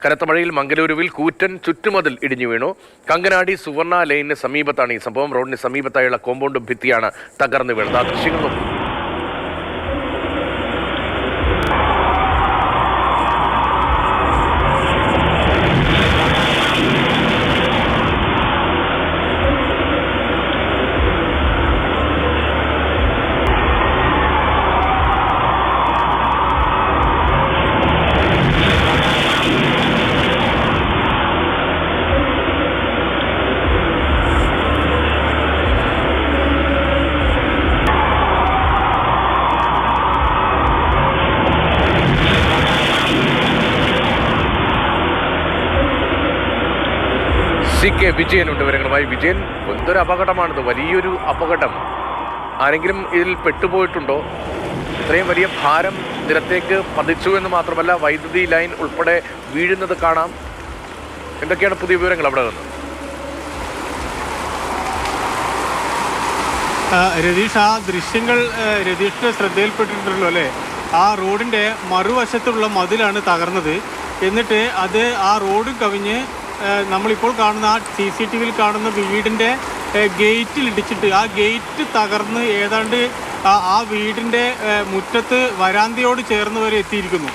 കനത്ത മഴയിൽ മംഗലൂരുവിൽ കൂറ്റൻ ചുറ്റുമതിൽ ഇടിഞ്ഞു വീണു. കങ്കനാടി സുവർണ ലൈനിന് സമീപത്താണ് ഈ സംഭവം. റോഡിന് സമീപത്തായുള്ള കോമ്പൗണ്ട് ഭിത്തിയാണ് തകർന്നു വീണത്. ആ ദൃശ്യങ്ങൾ നോക്കൂ. CK വിജയനുണ്ട് വിവരങ്ങളുമായി. വിജയൻ, എന്തൊരു അപകടമാണിത്, വലിയൊരു അപകടം. ആരെങ്കിലും ഇതിൽ പെട്ടുപോയിട്ടുണ്ടോ? ഇത്രയും വലിയ ഭാരം നിലത്തേക്ക് പതിച്ചു എന്ന് മാത്രമല്ല, വൈദ്യുതി ലൈൻ ഉൾപ്പെടെ വീഴുന്നത് കാണാം. എന്തൊക്കെയാണ് പുതിയ വിവരങ്ങൾ അവിടെ നിന്ന്? രതീഷ്, ആ ദൃശ്യങ്ങൾ രതീഷിന്റെ ശ്രദ്ധയിൽപ്പെട്ടിട്ടുണ്ടല്ലോ അല്ലേ? ആ റോഡിന്റെ മറുവശത്തുള്ള മതിലാണ് തകർന്നത്. എന്നിട്ട് അത് ആ റോഡ് കവിഞ്ഞ് നമ്മളിപ്പോൾ കാണുന്ന ആ CCTVയിൽ കാണുന്ന വീടിൻ്റെ ഗേറ്റിൽ ഇടിച്ചിട്ട് ആ ഗേറ്റ് തകർന്ന് ഏതാണ്ട് ആ വീടിൻ്റെ മുറ്റത്ത് വരാന്തയോട് ചേർന്ന് വരെ എത്തിയിരിക്കുന്നു.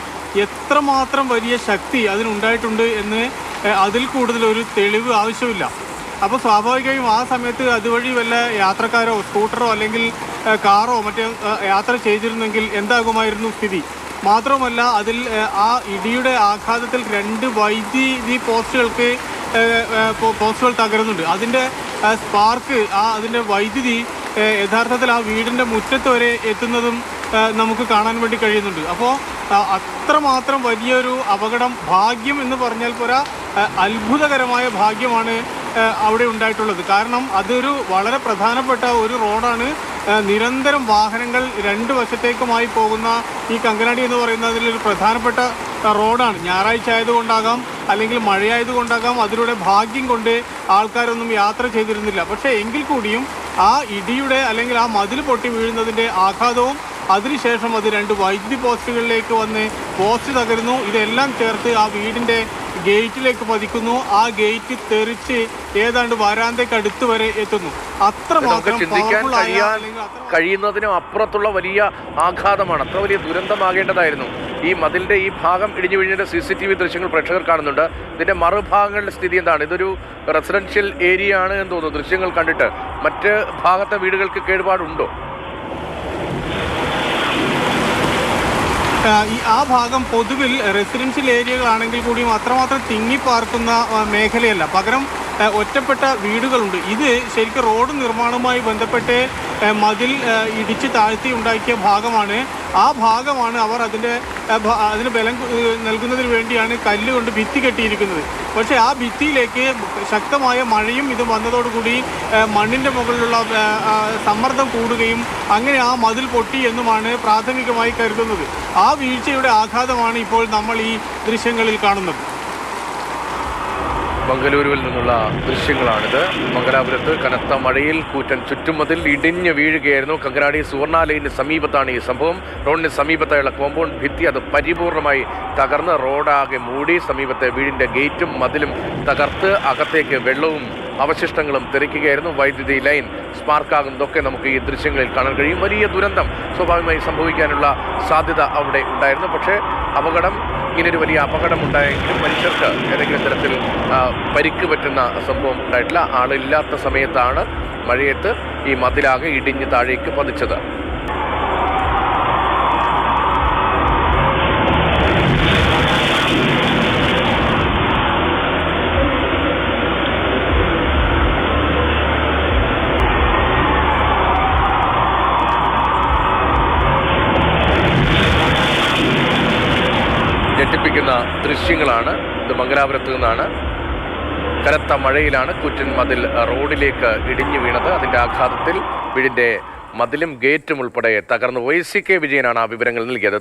എത്രമാത്രം വലിയ ശക്തി അതിനുണ്ടായിട്ടുണ്ട് എന്ന് അതിൽ കൂടുതൽ ഒരു തെളിവ് ആവശ്യമില്ല. അപ്പോൾ സ്വാഭാവികമായും ആ സമയത്ത് അതുവഴി വല്ല യാത്രക്കാരോ സ്കൂട്ടറോ അല്ലെങ്കിൽ കാറോ മറ്റോ യാത്ര ചെയ്തിരുന്നെങ്കിൽ എന്താകുമായിരുന്നു സ്ഥിതി? മാത്രമല്ല, അതിൽ ആ ഇടിയുടെ ആഘാതത്തിൽ 2 വൈദ്യുതി പോസ്റ്റുകൾ തകരുന്നുണ്ട്. അതിൻ്റെ സ്പാർക്ക്, അതിൻ്റെ വൈദ്യുതി യഥാർത്ഥത്തിൽ ആ വീടിൻ്റെ മുറ്റത്ത് വരെ എത്തുന്നതും നമുക്ക് കാണാൻ വേണ്ടി കഴിയുന്നുണ്ട്. അപ്പോൾ അത്രമാത്രം വലിയൊരു അപകടം, ഭാഗ്യം എന്ന് പറഞ്ഞാൽ പോരാ, അത്ഭുതകരമായ ഭാഗ്യമാണ് അവിടെ ഉണ്ടായിട്ടുള്ളത്. കാരണം അതൊരു വളരെ പ്രധാനപ്പെട്ട ഒരു റോഡാണ്. നിരന്തരം വാഹനങ്ങൾ 2 വശത്തേക്കുമായി പോകുന്ന ഈ കങ്കനാടി എന്ന് പറയുന്നതിലൊരു പ്രധാനപ്പെട്ട റോഡാണ്. ഞായറാഴ്ച ആയതുകൊണ്ടാകാം, അല്ലെങ്കിൽ മഴയായതുകൊണ്ടാകാം, അതിലൂടെ ഭാഗ്യം കൊണ്ട് ആൾക്കാരൊന്നും യാത്ര ചെയ്തിരുന്നില്ല. പക്ഷേ എങ്കിൽ കൂടിയും ആ ഇടിയുടെ അല്ലെങ്കിൽ ആ മതിൽ പൊട്ടി വീഴുന്നതിൻ്റെ ആഘാതവും അതിനുശേഷം അത് 2 വൈദ്യുതി പോസ്റ്റുകളിലേക്ക് വന്ന് പോസ്റ്റ് തകരുന്നു. ഇതെല്ലാം ചേർത്ത് ആ വീടിൻ്റെ ഗേറ്റിലേക്ക് പതിക്കുന്നു. ആ ഗേറ്റ് തെറിച്ച് ഏതാണ്ട് വരാന്തയ്ക്ക് അടുത്ത് വരെ എത്തുന്നു. അത്രമാത്രം കഴിയുന്നതിനും അപ്പുറത്തുള്ള വലിയ ആഘാതമാണ്. അത്ര വലിയ ദുരന്തമാകേണ്ടതായിരുന്നു. ഈ മതിലിന്റെ ഈ ഭാഗം ഇടിഞ്ഞു വീഴിന്റെ CCTV ദൃശ്യങ്ങൾ പ്രേക്ഷകർ കാണുന്നുണ്ട്. ഇതിന്റെ മറുഭാഗങ്ങളുടെ സ്ഥിതി എന്താണ്? ഇതൊരു റെസിഡൻഷ്യൽ ഏരിയ ആണ് എന്ന് തോന്നുന്നു ദൃശ്യങ്ങൾ കണ്ടിട്ട്. മറ്റ് ഭാഗത്തെ വീടുകൾക്ക് കേടുപാടുണ്ടോ? ആ ഭാഗം പൊതുവിൽ റെസിഡൻഷ്യൽ ഏരിയകളാണെങ്കിൽ കൂടിയും അത്രമാത്രം തിങ്ങിപ്പാർക്കുന്ന മേഖലയല്ല. പകരം ഒറ്റപ്പെട്ട വീടുകളുണ്ട്. ഇത് ശരിക്കും റോഡ് നിർമ്മാണവുമായി ബന്ധപ്പെട്ട് മതിൽ ഇടിച്ച് താഴ്ത്തി ഉണ്ടാക്കിയ ഭാഗമാണ്. ആ ഭാഗമാണ് അവർ അതിന് ബലം നൽകുന്നതിന് വേണ്ടിയാണ് കല്ലുകൊണ്ട് ഭിത്തി കെട്ടിയിരിക്കുന്നത്. പക്ഷേ ആ ഭിത്തിയിലേക്ക് ശക്തമായ മഴയും ഇത് വന്നതോടുകൂടി മണ്ണിൻ്റെ മുകളിലുള്ള സമ്മർദ്ദം കൂടുകയും അങ്ങനെ ആ മതിൽ പൊട്ടി എന്നുമാണ് പ്രാഥമികമായി കരുതുന്നത്. ആ വീഴ്ചയുടെ ആഘാതമാണ് ഇപ്പോൾ നമ്മൾ ഈ ദൃശ്യങ്ങളിൽ കാണുന്നത്. മംഗലൂരുവിൽ നിന്നുള്ള ദൃശ്യങ്ങളാണിത്. മംഗലാപുരത്ത് കനത്ത മഴയിൽ കൂറ്റൻ ചുറ്റുമതിൽ ഇടിഞ്ഞ് വീഴുകയായിരുന്നു. കങ്കനാടി സുവർണ ലൈനിന് സമീപത്താണ് ഈ സംഭവം. റോഡിന് സമീപത്തായുള്ള കോമ്പൗണ്ട് ഭിത്തി അത് പരിപൂർണമായി തകർന്ന് റോഡാകെ മൂടി. സമീപത്തെ വീടിൻ്റെ ഗേറ്റും മതിലും തകർത്ത് അകത്തേക്ക് വെള്ളവും അവശിഷ്ടങ്ങളും തെറിക്കുകയായിരുന്നു. വൈദ്യുതി ലൈൻ സ്പാർക്കാകുന്നതൊക്കെ നമുക്ക് ഈ ദൃശ്യങ്ങളിൽ കാണാൻ കഴിയും. വലിയ ദുരന്തം സ്വാഭാവികമായി സംഭവിക്കാനുള്ള സാധ്യത അവിടെ ഉണ്ടായിരുന്നു. പക്ഷേ ഇങ്ങനൊരു വലിയ അപകടം ഉണ്ടായെങ്കിലും മനുഷ്യർക്ക് ഏതെങ്കിലും തരത്തിൽ പരിക്ക് പറ്റുന്ന സംഭവം ഉണ്ടായിട്ടില്ല. ആളില്ലാത്ത സമയത്താണ് മഴയത്ത് ഈ മതിലാകെ ഇടിഞ്ഞ് താഴേക്ക് പതിച്ചത്. ഞെട്ടിപ്പിക്കുന്ന ദൃശ്യങ്ങളാണ് ഇത്. മംഗലാപുരത്ത് നിന്നാണ്. കനത്ത മഴയിലാണ് കൂറ്റൻ മതിൽ റോഡിലേക്ക് ഇടിഞ്ഞു വീണത്. അതിൻ്റെ ആഘാതത്തിൽ വീടിൻ്റെ മതിലും ഗേറ്റും ഉൾപ്പെടെ തകർന്നു പോയി. CK വിജയനാണ് ആ വിവരങ്ങൾ നൽകിയത്.